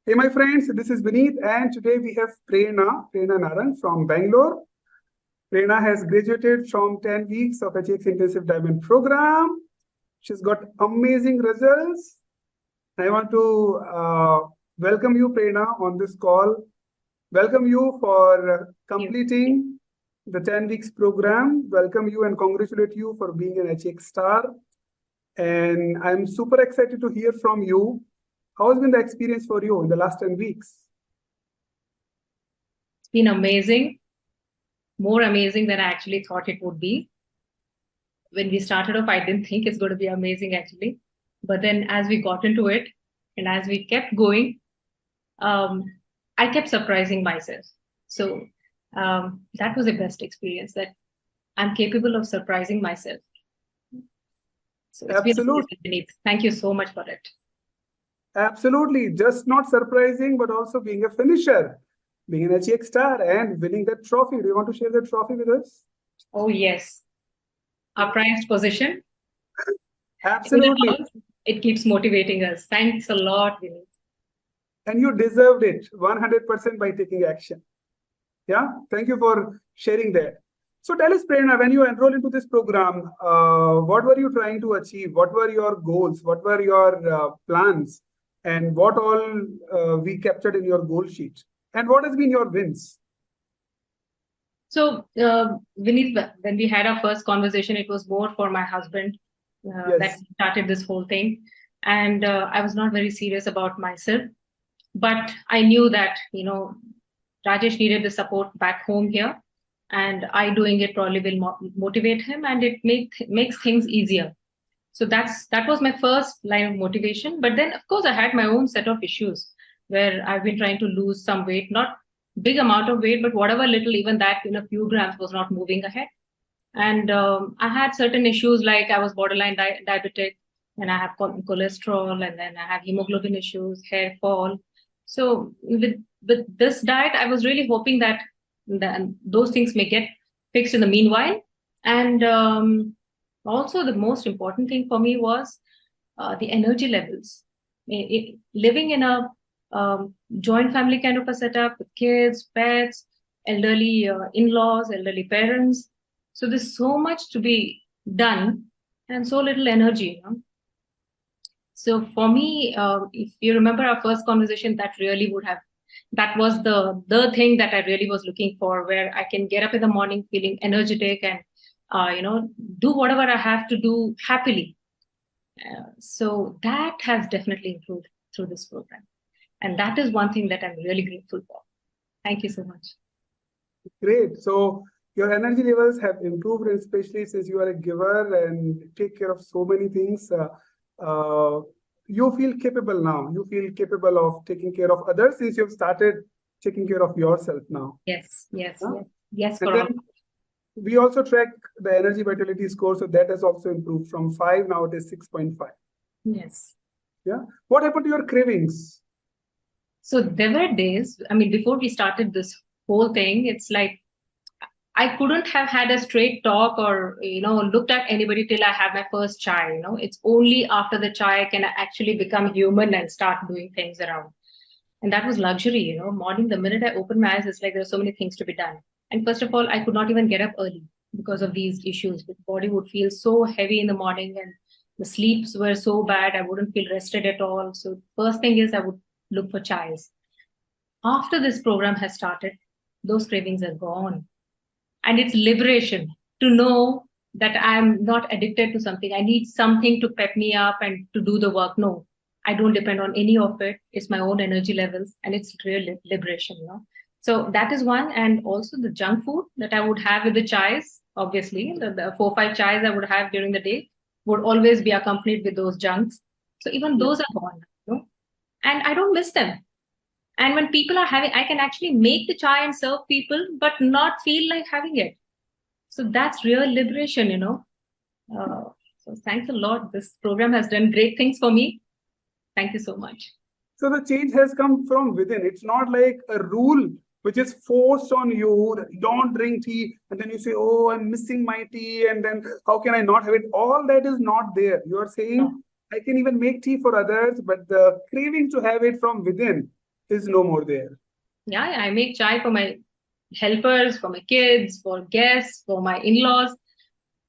Hey, my friends, this is Vineet, and today we have Prerna Narang from Bangalore. Prerna has graduated from 10 weeks of HX Intensive Diamond Program. She's got amazing results. I want to welcome you, Prerna, on this call. Welcome you for completing the 10 weeks program. Welcome you and congratulate you for being an HX star. And I'm super excited to hear from you. How has been the experience for you in the last 10 weeks? It's been amazing, more amazing than I actually thought it would be. When we started off, I didn't think it's going to be amazing actually. But then as we got into it and as we kept going, I kept surprising myself. So that was the best experience, that I'm capable of surprising myself. So it's been amazing, Vineet. Thank you so much for it. Absolutely. Just not surprising, but also being a finisher, being an HX star and winning that trophy. Do you want to share that trophy with us? Oh, yes. Our prized position. Absolutely. It keeps motivating us. Thanks a lot, Vineet. And you deserved it 100% by taking action. Yeah. Thank you for sharing that. So tell us, Prerna, when you enroll into this program, what were you trying to achieve? What were your goals? What were your plans? And what all we captured in your goal sheet? And what has been your wins? So, Vineet, when we had our first conversation, it was more for my husband that started this whole thing. And I was not very serious about myself. But I knew that, Rajesh needed the support back home here. And I doing it probably will motivate him, and it makes things easier. So that was my first line of motivation. But then, of course, I had my own set of issues where I've been trying to lose some weight, not big amount of weight, but whatever little, even that in a few grams was not moving ahead. And I had certain issues, like I was borderline diabetic, and I have cholesterol, and then I have hemoglobin issues, hair fall. So with this diet, I was really hoping that those things may get fixed in the meanwhile. And also, the most important thing for me was the energy levels. Living in a joint family kind of a setup with kids, pets, elderly in-laws, elderly parents. So there's so much to be done and so little energy. So for me, if you remember our first conversation, that was the thing that I really was looking for, where I can get up in the morning feeling energetic and do whatever I have to do happily. So that has definitely improved through this program. And that is one thing that I'm really grateful for. Thank you so much. Great. So your energy levels have improved, and especially since you are a giver and take care of so many things, you feel capable now. You feel capable of taking care of others since you've started taking care of yourself now. Yes. For all. We also track the energy vitality score, so that has also improved from 5, now it is 6.5. Yes. Yeah. What happened to your cravings? So there were days, before we started this whole thing, it's like I couldn't have had a straight talk or, looked at anybody till I have my first chai. It's only after the chai can I actually become human and start doing things around. And that was luxury, Morning, the minute I opened my eyes, it's like there are so many things to be done. And first of all, I could not even get up early because of these issues. The body would feel so heavy in the morning, and the sleeps were so bad. I wouldn't feel rested at all. So first thing is I would look for chais. After this program has started, those cravings are gone. And it's liberation to know that I'm not addicted to something. I need something to pep me up and to do the work. No, I don't depend on any of it. It's my own energy levels, and it's real liberation. So that is one. And also the junk food that I would have with the chais, obviously, the 4 or 5 chais I would have during the day would always be accompanied with those junks. So even those are gone, and I don't miss them. And when people are having, I can actually make the chai and serve people, but not feel like having it. So that's real liberation, So thanks a lot. This program has done great things for me. Thank you so much. So the change has come from within. It's not like a rule which is forced on you. Don't drink tea. And then you say, oh, I'm missing my tea. And then how can I not have it? All that is not there. You are saying, I can even make tea for others, but the craving to have it from within is no more there. Yeah, I make chai for my helpers, for my kids, for guests, for my in-laws.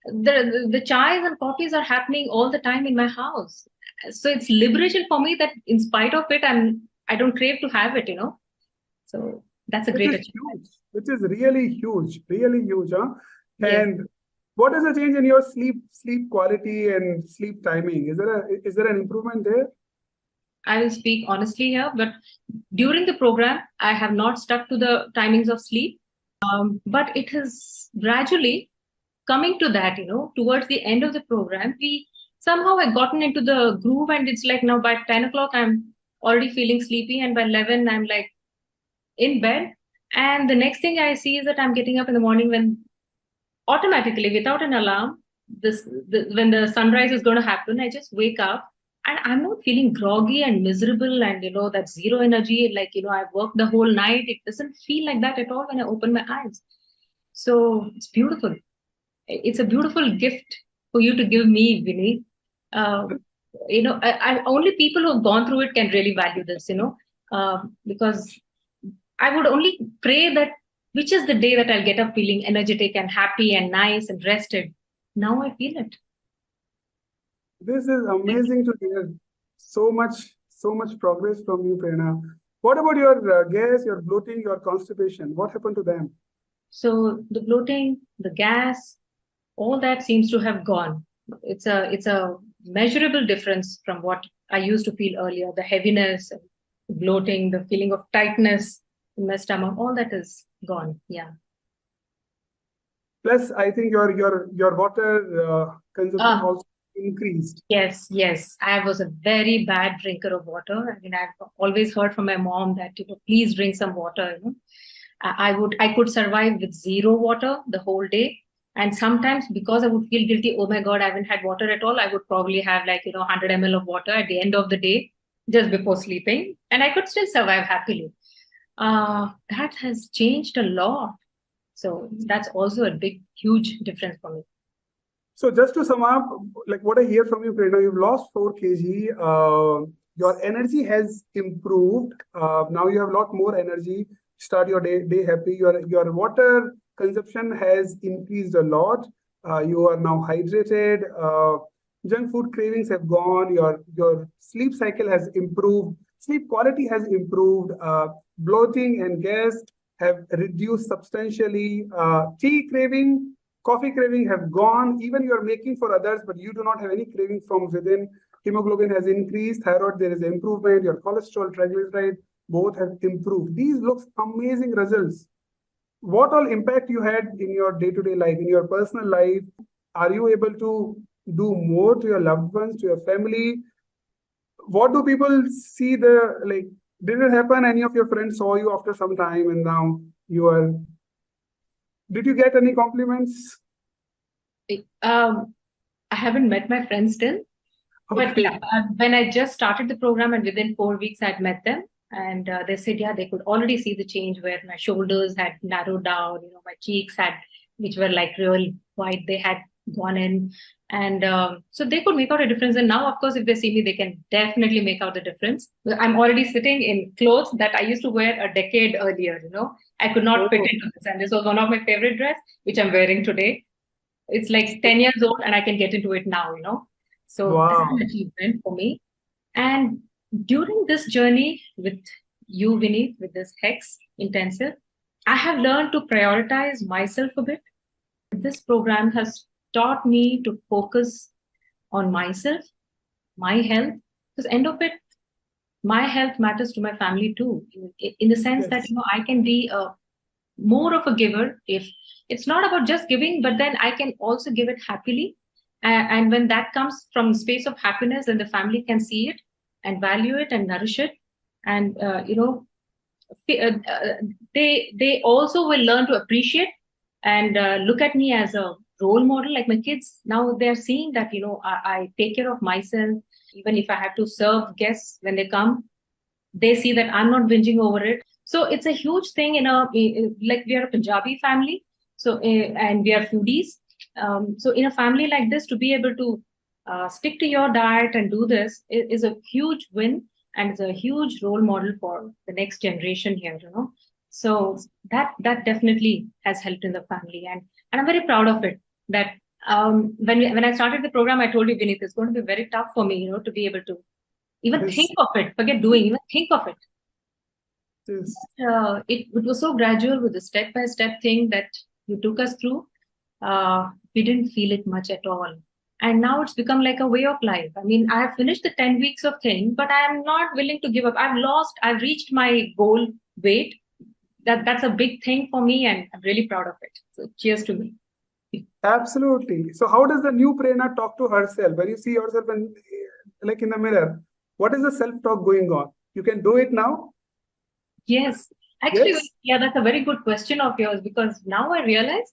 The chais and coffees are happening all the time in my house. So it's liberation for me that in spite of it, I don't crave to have it, So that's a Which great is achievement. huge, which is really huge, huh? Yes. And what is the change in your sleep quality and sleep timing? Is there an improvement there? I will speak honestly here, but during the program, I have not stuck to the timings of sleep. But it is gradually coming to that, towards the end of the program, we somehow have gotten into the groove, and it's like now by 10 o'clock, I'm already feeling sleepy, and by 11, I'm like in bed. And the next thing I see is that I'm getting up in the morning when automatically, without an alarm, when the sunrise is going to happen, I just wake up and I'm not feeling groggy and miserable and, that zero energy. Like, I've worked the whole night. It doesn't feel like that at all when I open my eyes. So it's beautiful. It's a beautiful gift for you to give me, Vinny. Only people who have gone through it can really value this, because I would only pray that which is the day that I'll get up feeling energetic and happy and nice and rested. Now I feel it. This is amazing to hear. So much progress from you, Prerna. What about your gas, your bloating, your constipation? What happened to them? So the bloating, the gas, all that seems to have gone. It's a measurable difference from what I used to feel earlier. The heaviness, bloating, the feeling of tightness in my stomach, all that is gone. Yeah. Plus, I think your water consumption Ah, also increased. yes. I was a very bad drinker of water. I mean, I've always heard from my mom that, please drink some water, I could survive with zero water the whole day. And sometimes because I would feel guilty, oh my God, I haven't had water at all, I would probably have 100 ml of water at the end of the day just before sleeping. And I could still survive happily. That has changed a lot. So that's also a big, huge difference for me. So just to sum up, like what I hear from you, Prerna, you've lost 4 kg. Your energy has improved. Now you have a lot more energy. Start your day happy. Your water consumption has increased a lot. You are now hydrated. Junk food cravings have gone. Your sleep cycle has improved. Sleep quality has improved. Bloating and gas have reduced substantially. Tea craving, coffee craving have gone. Even you are making for others, but you do not have any craving from within. Hemoglobin has increased. Thyroid, there is improvement. Your cholesterol, triglyceride, both have improved. These looks amazing results. What all impact you had in your day-to-day life, in your personal life? Are you able to do more to your loved ones, to your family? What do people see did it happen? Any of your friends saw you after some time and now you are, did you get any compliments? I haven't met my friends still, but Okay. yeah, when I just started the program and within 4 weeks I'd met them, and they said, yeah, they could already see the change where my shoulders had narrowed down, my cheeks which were like real white, they had gone in. And so they could make out a difference. And now, of course, if they see me, they can definitely make out the difference. I'm already sitting in clothes that I used to wear a decade earlier, I could not fit Oh, into this. And this was one of my favorite dress, which I'm wearing today. It's like 10 years old and I can get into it now, So this is wow. an achievement for me. And during this journey with you, Vinny, with this Hex intensive, I have learned to prioritize myself a bit. This program has taught me to focus on myself, my health, because end of it, my health matters to my family too, in the sense that, Yes. I can be more of a giver if it's not about just giving, but then I can also give it happily. And when that comes from space of happiness, then the family can see it and value it and nourish it. And, they also will learn to appreciate and look at me as a role model. Like my kids now, they're seeing that, I take care of myself. Even if I have to serve guests when they come, they see that I'm not binging over it. So it's a huge thing like we are a Punjabi family. So, and we are foodies. So in a family like this, to be able to stick to your diet and do this is a huge win. and is a huge role model for the next generation here, So that definitely has helped in the family, and I'm very proud of it. That when I started the program, I told you, Vineet, it's going to be very tough for me, to be able to even think of it. Forget doing, even think of it. Yes. It was so gradual with the step-by-step thing that you took us through. We didn't feel it much at all. And now it's become like a way of life. I mean, I have finished the 10 weeks of thing, but I am not willing to give up. I've reached my goal weight. That's a big thing for me, and I'm really proud of it. So cheers to me. Absolutely. So how does the new Prerna talk to herself? When you see yourself like in the mirror, what is the self-talk going on? You can do it now? Yes. Actually, Yes. yeah, that's a very good question of yours, because now I realize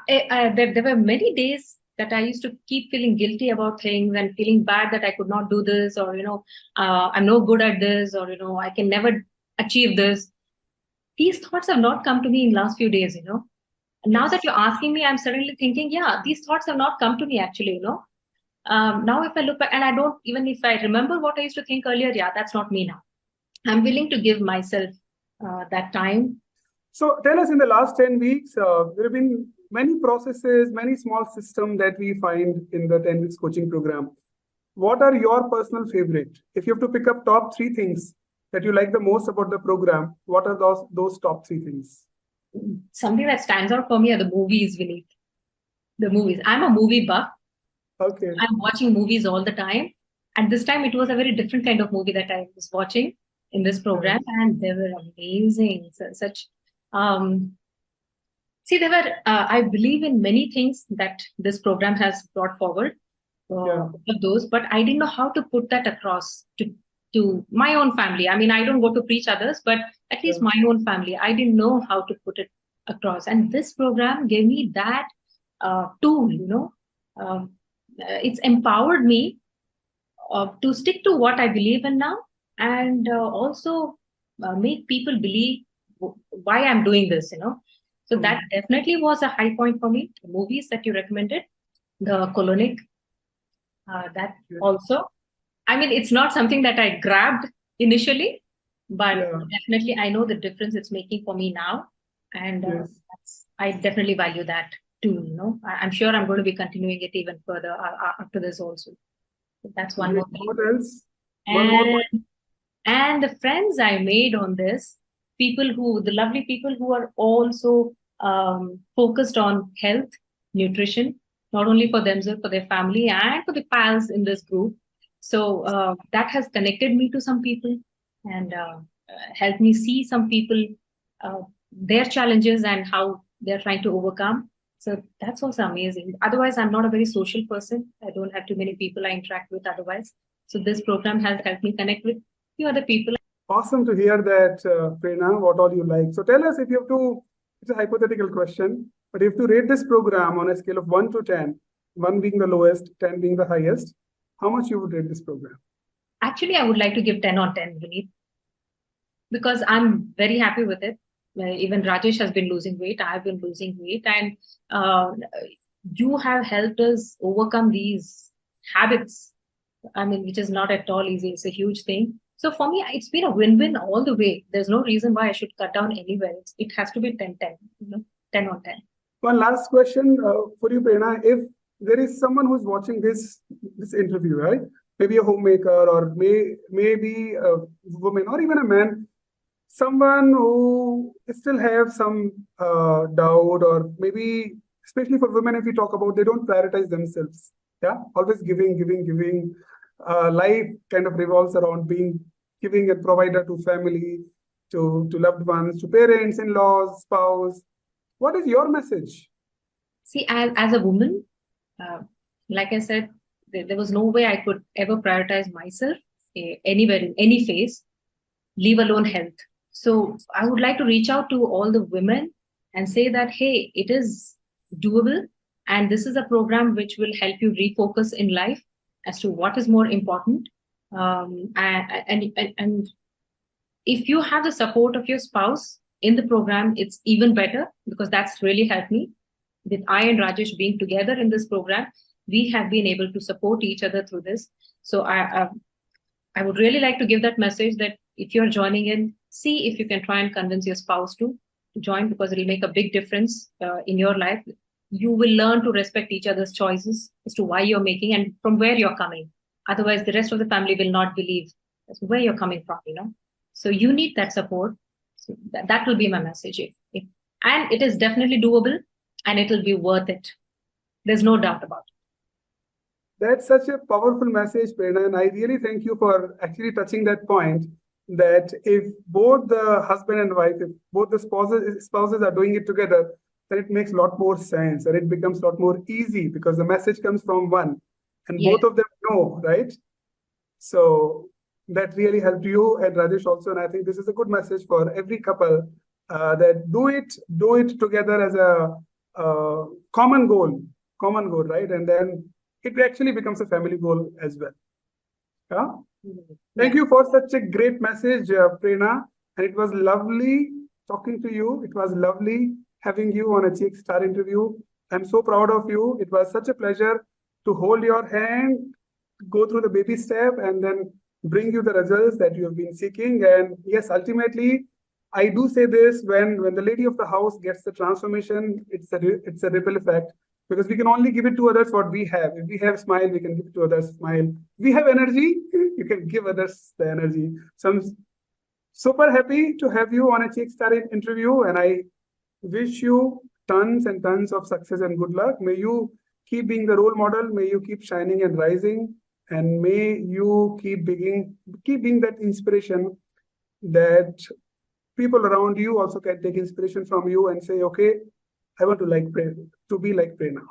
there were many days that I used to keep feeling guilty about things and feeling bad that I could not do this, or, I'm no good at this, or, I can never achieve this. These thoughts have not come to me in last few days, Now that you're asking me, I'm suddenly thinking, yeah, these thoughts have not come to me actually, Now if I look back, and I don't, even if I remember what I used to think earlier, yeah, that's not me now. I'm willing to give myself that time. So tell us, in the last 10 weeks, there have been many processes, many small systems that we find in the 10 weeks coaching program. What are your personal favorite? If you have to pick up top 3 things that you like the most about the program, what are those top 3 things? Something that stands out for me are the movies, Vineet. The movies. I'm a movie buff. Okay. I'm watching movies all the time. And this time it was a very different kind of movie that I was watching in this program, and they were amazing. They were, I believe in many things that this program has brought forward, of those, but I didn't know how to put that across to my own family. I mean, I don't go to preach others, but at least my own family, I didn't know how to put it across. And this program gave me that tool, it's empowered me to stick to what I believe in now, and also make people believe why I'm doing this, So that definitely was a high point for me. The movies that you recommended, the colonic, that also. I mean, it's not something that I grabbed initially, but definitely I know the difference it's making for me now. And I definitely value that too, I'm sure I'm going to be continuing it even further after this also. So that's one more thing. What else? And the friends I made on this, the lovely people who are also focused on health, nutrition, not only for themselves, for their family, and for the pals in this group. So that has connected me to some people, and helped me see some people, their challenges and how they're trying to overcome. So that's also amazing. Otherwise, I'm not a very social person. I don't have too many people I interact with otherwise. So this program has helped me connect with few other people. Awesome to hear that, Prerna, what all you like. So tell us, if you have to, it's a hypothetical question, but if you have to rate this program on a scale of 1 to 10, 1 being the lowest, 10 being the highest, how much you would rate this program? Actually, I would like to give 10 on 10, Vineet, because I'm very happy with it. Even Rajesh has been losing weight. I've been losing weight, and you have helped us overcome these habits. I mean, which is not at all easy. It's a huge thing. So for me, it's been a win-win all the way. There's no reason why I should cut down anywhere. It has to be 10-10, 10 on 10. One last question for you, Prerna. If there is someone who's watching this interview, right? Maybe a homemaker, or maybe a woman, or even a man, someone who still have some doubt, or maybe especially for women, if we talk about, they don't prioritize themselves. Yeah, always giving. Life kind of revolves around being giving and provider to family, to loved ones, to parents, in-laws, spouse. What is your message? See, as a woman, like I said, there was no way I could ever prioritize myself anywhere, in any phase, leave alone health. So I would like to reach out to all the women and say that, hey, it is doable. And this is a program which will help you refocus in life as to what is more important. And if you have the support of your spouse in the program, it's even better, because that's really helped me. With I and Rajesh being together in this program, we have been able to support each other through this. So I would really like to give that message that if you're joining in, see if you can try and convince your spouse to join, because it'll make a big difference in your life. You will learn to respect each other's choices as to why you're making and from where you're coming. Otherwise, the rest of the family will not believe where you're coming from, So you need that support. So that will be my message. And it is definitely doable and it will be worth it. There's no doubt about it. That's such a powerful message, Prerna, and I really thank you for actually touching that point, that if both the husband and wife, if both the spouses are doing it together, then it makes a lot more sense and it becomes a lot more easy because the message comes from one and both of them know, right? So that really helped you and Rajesh also, and I think this is a good message for every couple, that do it together as a common goal, right? And then it actually becomes a family goal as well. Yeah. Thank you for such a great message, Prerna. And it was lovely talking to you. It was lovely having you on a Cheek Star interview. I'm so proud of you. It was such a pleasure to hold your hand, go through the baby step, and then bring you the results that you have been seeking. And yes, ultimately, I do say this, when the lady of the house gets the transformation, it's a ripple effect, because we can only give it to others what we have. If we have smile, we can give it to others smile. If we have energy, you can give others the energy. So I'm super happy to have you on a Cheek Star interview, and I wish you tons and tons of success and good luck. May you keep being the role model. May you keep shining and rising, and may you keep being that inspiration that people around you also can take inspiration from you and say, okay, I want to be like Prerna.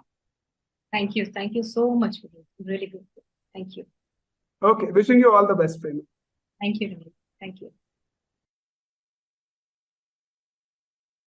Thank you. Thank you so much. Really good. Thank you. Okay. Wishing you all the best, Prerna. Thank you. Thank you.